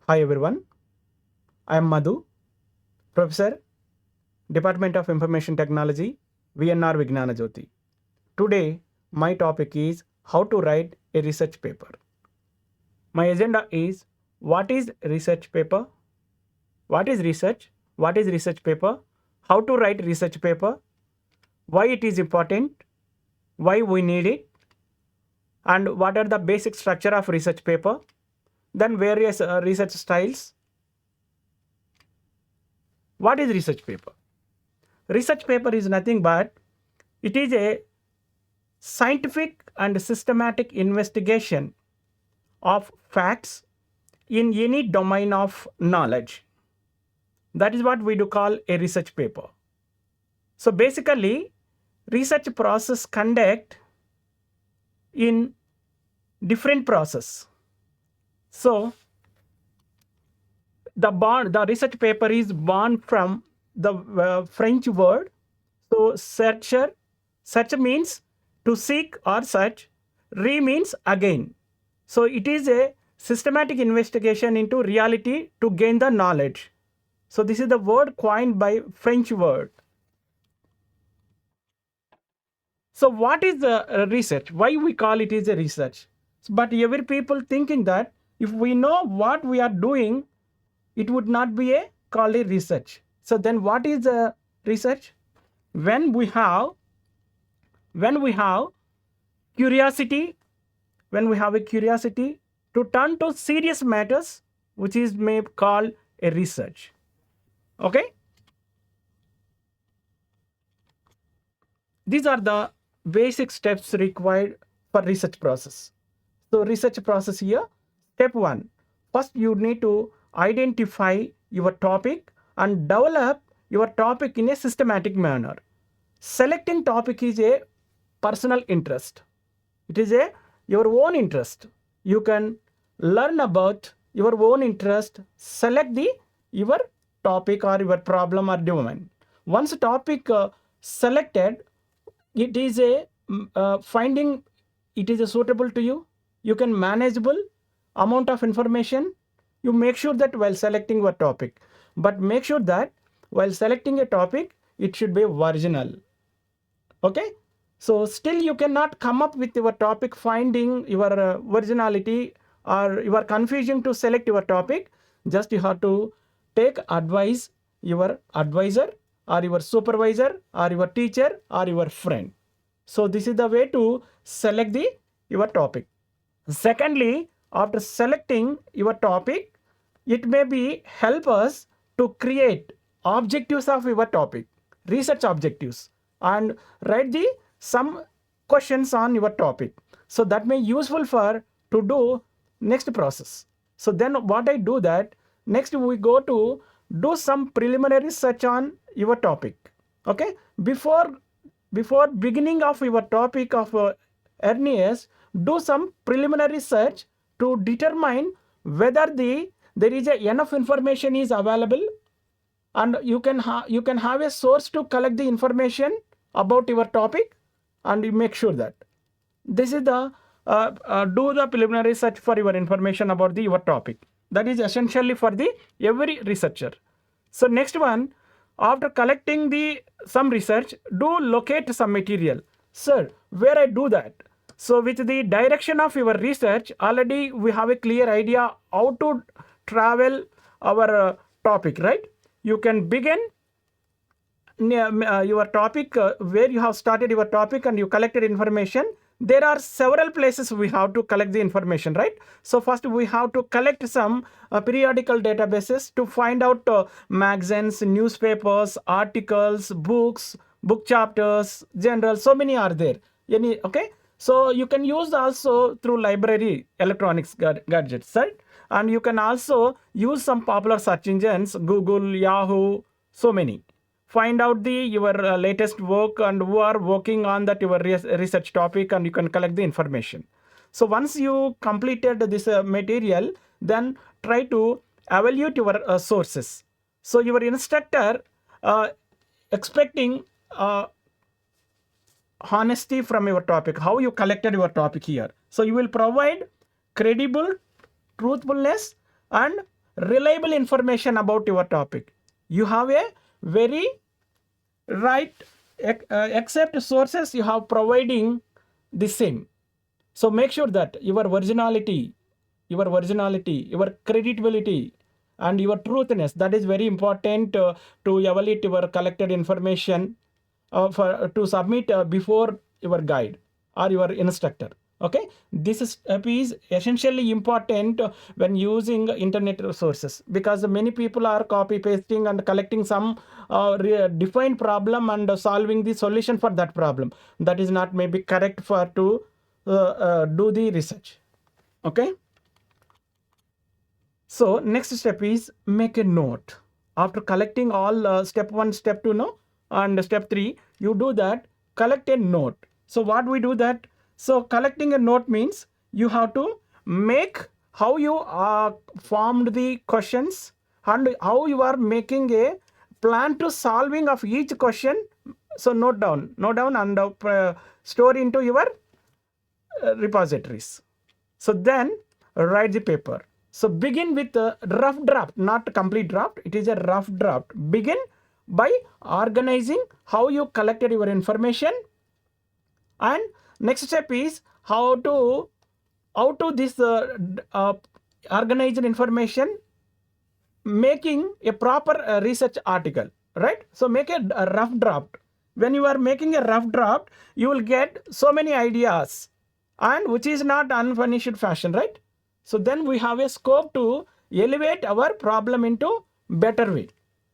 Hi everyone, I am Madhu, Professor, Department of Information Technology, VNRVJIET. Today, my topic is how to write a research paper. My agenda is what is research paper, what is research paper, how to write research paper, why it is important, why we need it, and what are the basic structure of research paper, then various research styles. What is research paper? Research paper is nothing but it is a scientific and systematic investigation of facts in any domain of knowledge. That is what we do call a research paper. So basically, research process conduct in different process. So the research paper is born from the French word. So search means to seek or search. Re means again. So it is a systematic investigation into reality to gain the knowledge. So this is the word coined by French word. So what is the research? Why we call it is a research? But every people thinking that if we know what we are doing, it would not be a called a research. So then what is a research? When we have curiosity, when we have a curiosity to turn to serious matters, which is may call a research. Okay, these are the basic steps required for research process. So research process here, step 1, first you need to identify your topic and develop your topic in a systematic manner. Selecting topic is a personal interest. It is a your own interest. You can learn about your own interest, select the your topic or your problem or domain. Once a topic selected, it is a finding it is a suitable to you. You can manageable amount of information. You make sure that while selecting your topic, but make sure that while selecting a topic, it should be original. Okay, so still you cannot come up with your topic finding your originality, or you are confusing to select your topic. Just you have to take advice your advisor or your supervisor or your teacher or your friend. So this is the way to select the your topic. Secondly, after selecting your topic, it may be help us to create objectives of your topic, research objectives, and write the some questions on your topic. So that may useful for to do next process. So then what I do that next we go to do some preliminary search on your topic. Okay, before beginning of your topic of earliest, do some preliminary search to determine whether there is enough information is available, and you can have a source to collect the information about your topic, and you make sure that this is the do the preliminary search for your information about the your topic. That is essentially for the every researcher. So next one, after collecting the some research, do locate some material. Sir, where I do that? So with the direction of your research, already we have a clear idea how to travel our topic, right? You can begin your topic where you have started your topic and you collected information. There are several places we have to collect the information, right? So first we have to collect some periodical databases to find out magazines, newspapers, articles, books, book chapters, journals. So many are there. Okay, so you can use also through library electronics gadgets, right? And you can also use some popular search engines, Google, Yahoo, so many. Find out the your latest work and who are working on that your research topic, and you can collect the information. So once you completed this material, then try to evaluate your sources. So your instructor expecting honesty from your topic, how you collected your topic here. So you will provide credible, truthfulness, and reliable information about your topic. You have a very right, except sources you have providing the same. So make sure that your originality, your credibility, and your truthness, that is very important to evaluate your collected information to submit before your guide or your instructor. Okay, this step is essentially important when using internet resources, because many people are copy pasting and collecting some defined problem and solving the solution for that problem. That is not maybe correct for to do the research. Okay. So next step is make a note. After collecting all step 1, step 2, no, and step 3, you do that, collect a note. So what we do that? So collecting a note means you have to make how you formed the questions and how you are making a plan to solving of each question. So note down and store into your repositories. So then write the paper. So begin with a rough draft, not complete draft. It is a rough draft. Begin by organizing how you collected your information, and next step is how to this organized information, making a proper research article, right? So make a rough draft. When you are making a rough draft, you will get so many ideas, and which is not unfinished fashion, right? So then we have a scope to elevate our problem into better way.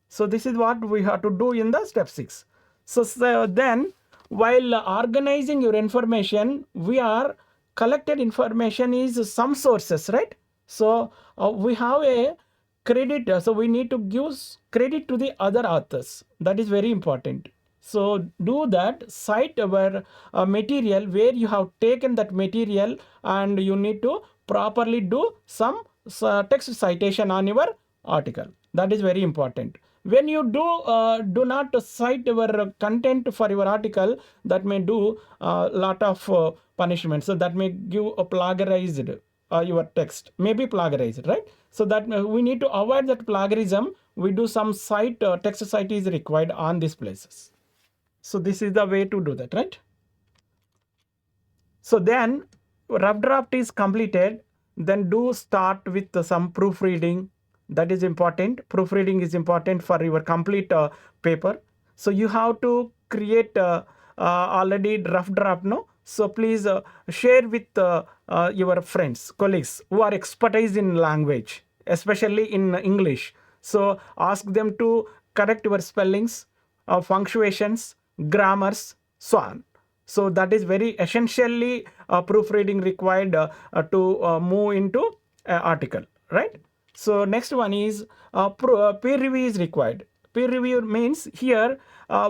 So this is what we have to do in the step 6. So then while organizing your information, we are collected information is some sources, right? So we have a credit, so we need to give credit to the other authors. That is very important. So do that, cite our material where you have taken that material, and you need to properly do some text citation on your article. That is very important. When you do not cite your content for your article, that may do a lot of punishment. So that may give a plagiarized your text, may be plagiarized, right? So that we need to avoid that plagiarism. We do some cite text cite is required on these places. So this is the way to do that, right? So then rough draft is completed. Then do start with some proofreading. That is important. Proofreading is important for your complete paper. So you have to create already rough draft, no? So please share with your friends, colleagues who are expertise in language, especially in English. So ask them to correct your spellings, punctuations, grammars, so on. So that is very essentially proofreading required to move into article, right? So next one is peer review is required. Peer review means here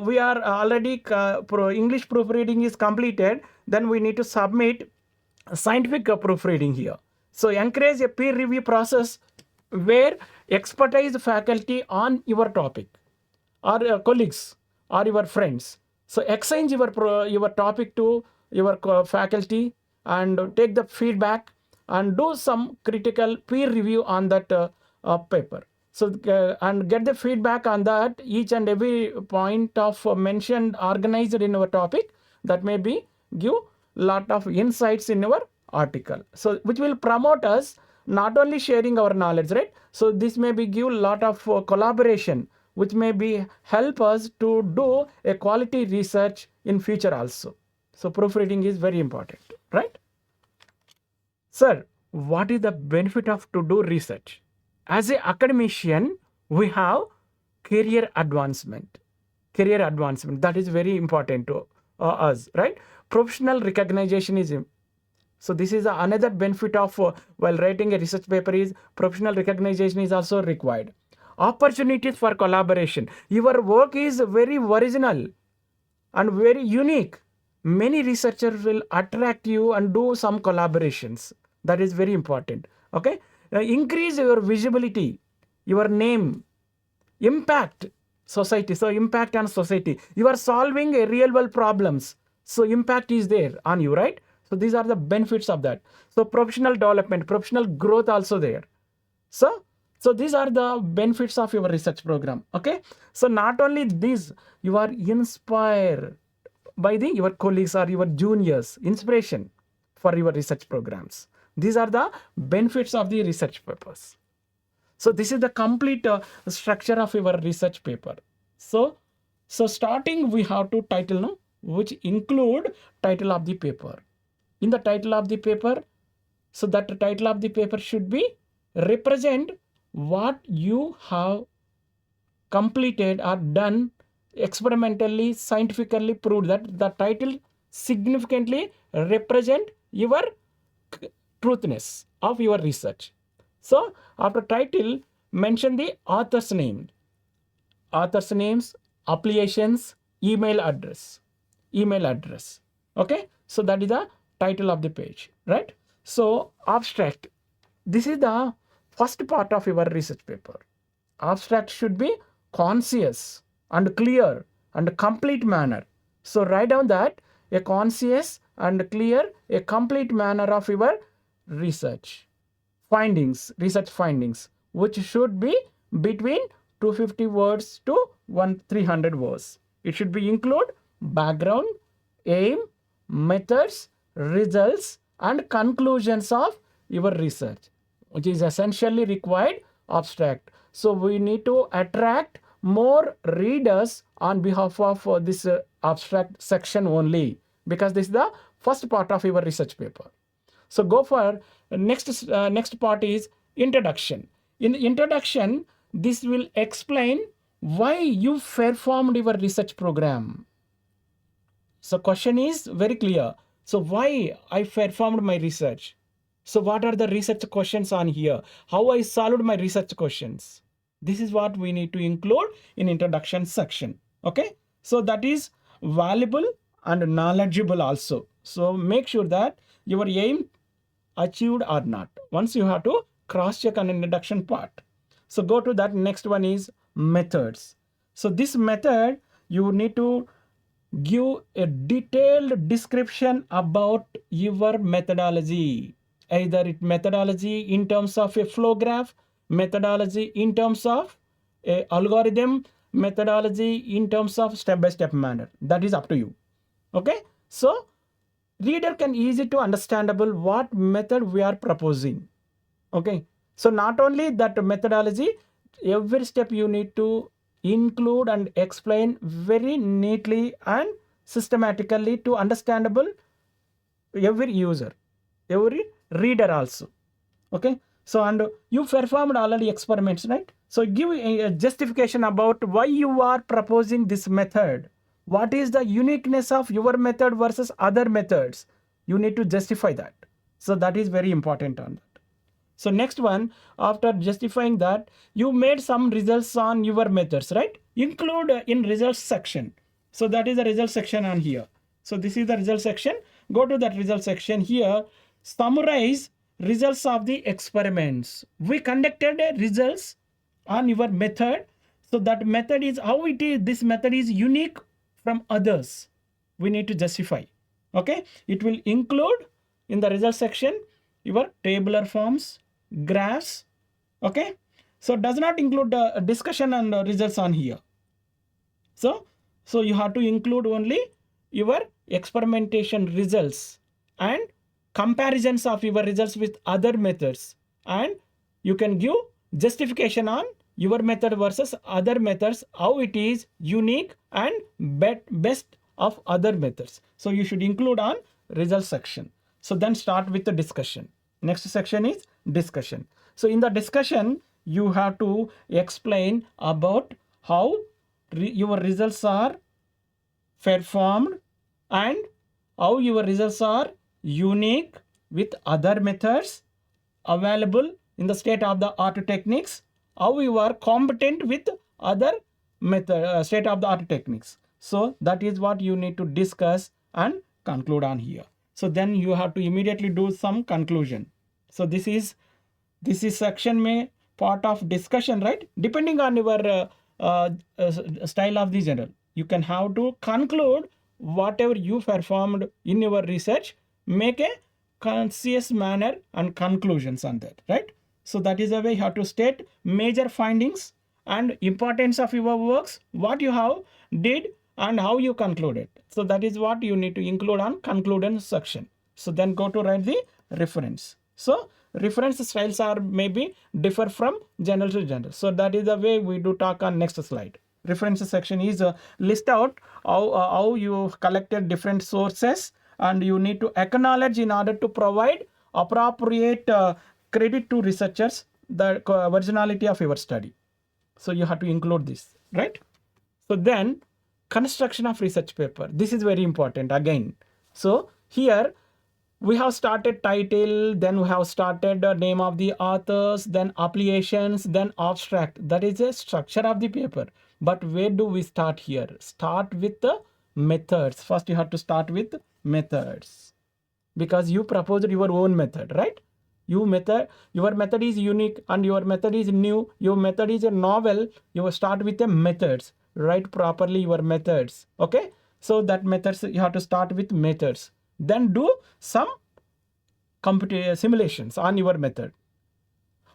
we are already English proofreading is completed. Then we need to submit scientific proofreading here. So encourage a peer review process where expertise faculty on your topic, or colleagues, or your friends. So exchange your topic to your faculty and take the feedback and do some critical peer review on that paper. So and get the feedback on that each and every point of mentioned organized in our topic. That may be give lot of insights in our article. So which will promote us not only sharing our knowledge, right? So this may be give lot of collaboration, which may be help us to do a quality research in future also. So proofreading is very important, right? Sir, what is the benefit of to do research? As an academician, we have career advancement. Career advancement, that is very important to us, right? Professional recognition is so this is another benefit of while writing a research paper is professional recognition is also required. Opportunities for collaboration. Your work is very original and very unique. Many researchers will attract you and do some collaborations. That is very important. Okay. Increase your visibility, your name, impact society. So impact on society. You are solving a real world problems. So impact is there on you, right? So these are the benefits of that. So professional development, professional growth also there. So So these are the benefits of your research program. Okay. So not only this, you are inspired by your colleagues or your juniors, inspiration for your research programs. These are the benefits of the research papers. So this is the complete structure of your research paper. So, starting we have to title, no, which include title of the paper. In the title of the paper, so that the title of the paper should be represent what you have completed or done experimentally, scientifically proved, that the title significantly represent your truthness of your research. So after title, mention the author's name, affiliations, email address, okay. So that is the title of the page, right? So abstract, this is the first part of your research paper. Abstract should be conscious and clear and complete manner. So write down that a conscious and clear, a complete manner of your research findings, which should be between 250 words to 300 words. It should be include background, aim, methods, results, and conclusions of your research, which is essentially required abstract. So we need to attract more readers on behalf of this abstract section only, because this is the first part of your research paper. So go for next part is introduction. In introduction, this will explain why you performed your research program. So question is very clear. So why I performed my research? So what are the research questions on here? How I solved my research questions? This is what we need to include in introduction section. Okay. So that is valuable and knowledgeable also. So make sure that your aim achieved or not. Once you have to cross check on introduction part. So go to that. Next one is methods. So this method, you need to give a detailed description about your methodology, either it methodology in terms of a flow graph, methodology in terms of a algorithm, methodology in terms of step-by-step manner. That is up to you. Okay. So reader can easy to understandable what method we are proposing. Okay. So not only that methodology, every step you need to include and explain very neatly and systematically to understandable every user, every reader also. Okay. So and you performed already experiments, right? So give a justification about why you are proposing this method. What is the uniqueness of your method versus other methods? You need to justify that. So that is very important on that. So next one, after justifying that, you made some results on your methods, right? Include in results section. So that is the result section on here. So this is the result section. Go to that result section here. Summarize results of the experiments. We conducted results on your method. So that method is how it is. This method is unique from others. We need to justify. Okay. It will include in the result section your tabular forms, graphs. Okay. So does not include the discussion and results on here. So you have to include only your experimentation results and comparisons of your results with other methods, and you can give justification on your method versus other methods, how it is unique and best of other methods. So you should include on result section. So then start with the discussion. Next section is discussion. So in the discussion, you have to explain about how your results are performed and how your results are unique with other methods available in the state of the art techniques, how you are competent with other method state of the art techniques. So that is what you need to discuss and conclude on here. So then you have to immediately do some conclusion. So this is section may part of discussion, right? Depending on your style of the journal, you can have to conclude whatever you performed in your research, make a conscious manner and conclusions on that, right? So that is the way you have to state major findings and importance of your works, what you have did and how you concluded. So that is what you need to include on conclusion section. So then go to write the reference. So reference styles are maybe differ from general to general. So that is the way we do talk on next slide. Reference section is list out how you collected different sources, and you need to acknowledge in order to provide appropriate credit to researchers the originality of your study. So you have to include this, right? So then construction of research paper. This is very important again. So here we have started title, then we have started the name of the authors, then applications, then abstract. That is a structure of the paper. But where do we start here? Start with the methods. First you have to start with methods, because you proposed your own method, right? Your method is unique and your method is new. Your method is a novel. You start with the methods. Write properly your methods. Okay. So that methods, you have to start with methods. Then do some computer simulations on your method.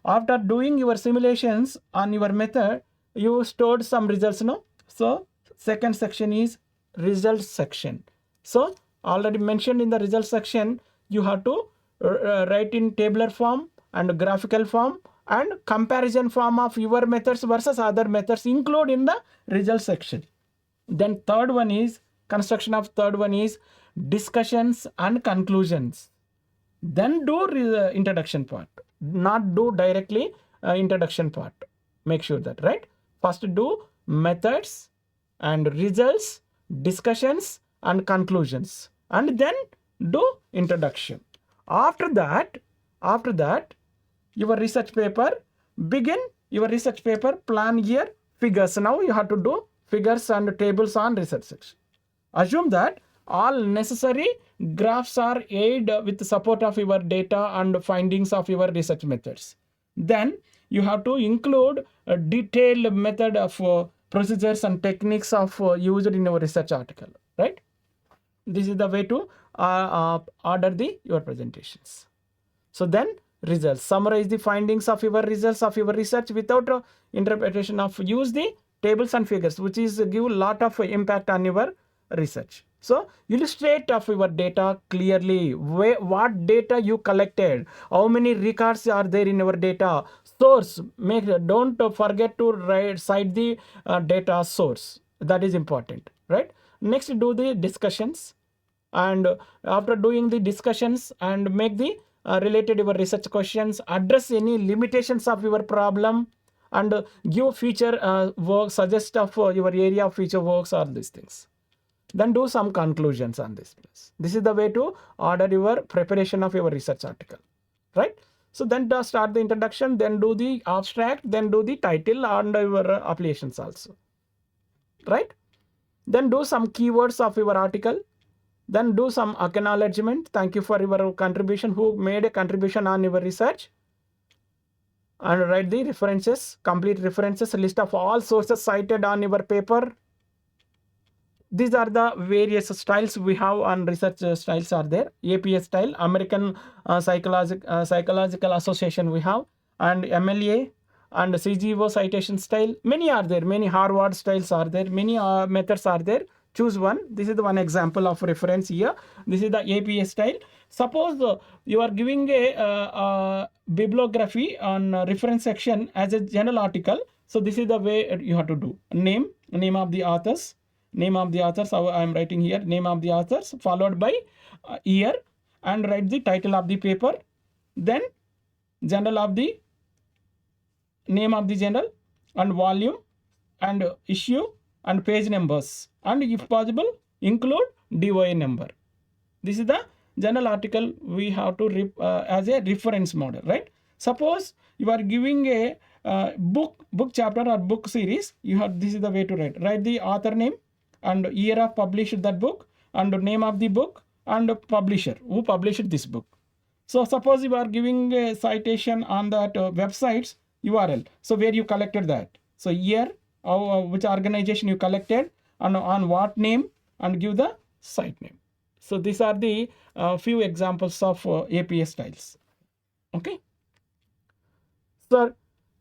After doing your simulations on your method, you stored some results, no? So second section is results section. So already mentioned in the results section, you have to write in tabular form and graphical form and comparison form of your methods versus other methods include in the results section. Then third one is construction of third one is discussions and conclusions. Then do introduction part, not do directly introduction part. Make sure that, right? First do methods and results, discussions and conclusions, and then do introduction. After that, your research paper, begin your research paper, plan year, figures. Now you have to do figures and tables on research section. Assume that all necessary graphs are aid with the support of your data and findings of your research methods. Then you have to include a detailed method of procedures and techniques of used in your research article, right? This is the way to order your presentations. So then results, summarize the findings of your results of your research without interpretation of use the tables and figures, which is give a lot of impact on your research. So illustrate of your data clearly, what data you collected, how many records are there in your data, source, don't forget to cite the data source. That is important, right? Next, do the discussions, and after doing the discussions and make the related your research questions, address any limitations of your problem, and give future work, suggest of your area of future works, all these things. Then do some conclusions on this place. This is the way to order your preparation of your research article, right? So then start the introduction, then do the abstract, then do the title and your applications also, right? Then do some keywords of your article, then do some acknowledgement. Thank you for your contribution, who made a contribution on your research, and write the references, complete references, list of all sources cited on your paper. These are the various styles we have on research styles are there. APA style, American Psychological Association we have, and MLA and CGO citation style. Many are there, many Harvard styles are there, many methods are there. Choose one. This is the one example of reference here. This is the APA style. Suppose you are giving a bibliography on reference section as a general article. So this is the way you have to do. Name of the authors. Name of the authors, I am writing here, name of the authors, followed by year, and write the title of the paper, then journal of the name of the journal, and volume and issue and page numbers, and if possible include DOI number. This is the journal article we have to as a reference model, right? Suppose you are giving a book chapter or book series, you have, this is the way to write the author name and year of published that book, and name of the book, and publisher who published this book. So suppose you are giving a citation on that website's URL, so where you collected that, so year, which organization you collected, and on what name, and give the site name. So these are the few examples of APA styles. Okay. Sir,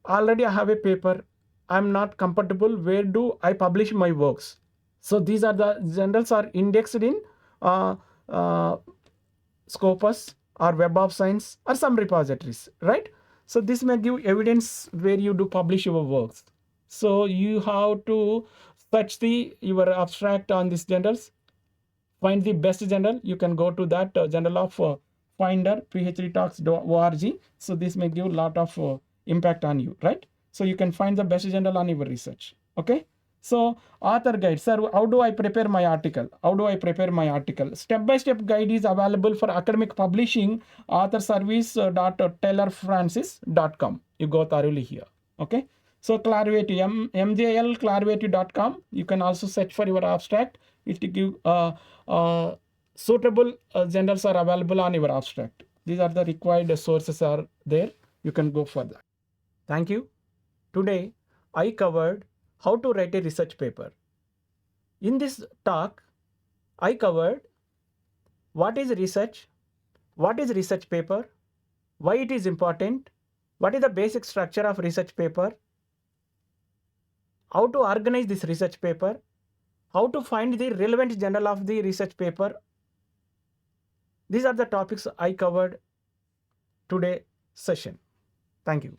already I have a paper. I'm not comfortable. Where do I publish my works? So these are the journals are indexed in uh, uh, Scopus or Web of Science or some repositories, right? So this may give evidence where you do publish your works. So you have to search your abstract on these journals, find the best journal. You can go to that journal of Finder, phdtalks.org. So this may give a lot of impact on you, right? So you can find the best journal on your research. Okay. So author guide, sir, how do I prepare my article? How do I prepare my article? Step-by-step guide is available for academic publishing, authorservice.taylorfrancis.com. You go thoroughly here. Okay. So Clarivate, mjlclarivate.com. You can also search for your abstract. It will give suitable journals are available on your abstract. These are the required sources are there. You can go for that. Thank you. Today, I covered how to write a research paper. In this talk, I covered what is research paper, why it is important, what is the basic structure of research paper, how to organize this research paper, how to find the relevant journal of the research paper. These are the topics I covered today session. Thank you.